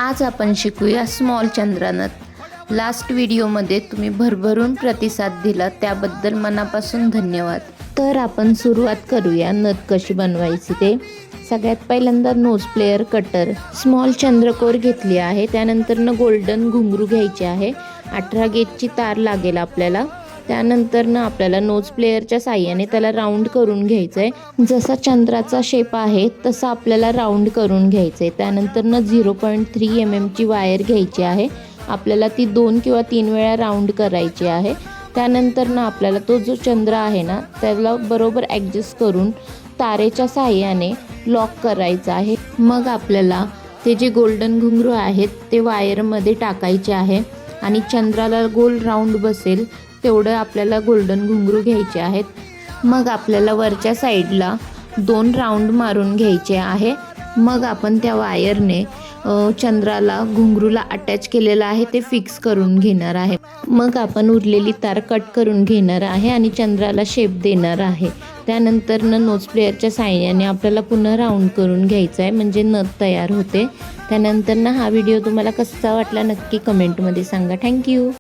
आज आपण शिकूया स्मॉल चंद्रनथ। लास्ट व्हिडिओमध्ये तुम्ही भरभरून प्रतिसाद दिला त्याबद्दल मनापासून धन्यवाद। तर आपण सुरुवात करूया नथ कशी बनवायची ते। सगळ्यात पहिल्यांदा नोज प्लेयर कटर स्मॉल चंद्रकोर घेतली आहे। त्यानंतर गोल्डन घुंगरू घ्यायचे आहे। 18 गेजची तार लागेल आपल्याला। त्यानंतर आपल्याला नोज प्लेयरच्या साहाय्याने त्याला राऊंड करून घ्यायचं आहे। जसा चंद्राचा शेप आहे तसा आपल्याला राऊंड करून घ्यायचं आहे। त्यानंतर 0.3 mm ची वायर घ्यायची आहे। आपल्याला ती 2 किंवा 3 वेळा राऊंड करायची आहे। त्यानंतर आपल्याला तो जो चंद्र आहे ना त्याला बरोबर ॲडजस्ट करून तारेच्या साहाय्याने लॉक करायचा आहे। मग आपल्याला ते जे गोल्डन घुंगरू आहेत ते वायरमध्ये टाकायचे आहे आणि चंद्राला गोल राऊंड बसेल तेवढं आपल्याला गोल्डन घुंगरू घ्यायचे आहेत। मग आपल्याला वरच्या साईडला 2 राऊंड मारून घ्यायचे आहे। मग आपण त्या वायरने चंद्राला घुंगरूला अटॅच केलेला आहे ते फिक्स करून घेणार आहे। मग आपण उरलेली तार कट करून घेणार आहे आणि चंद्राला शेप देणार आहे। त्यानंतर नोज प्लेयरच्या साहाय्याने आपल्याला पुन्हा राऊंड करून घ्यायचं आहे म्हणजे नथ तयार होते। त्यानंतर हा व्हिडिओ तुम्हाला कसा वाटला नक्की कमेंटमध्ये सांगा। थँक्यू।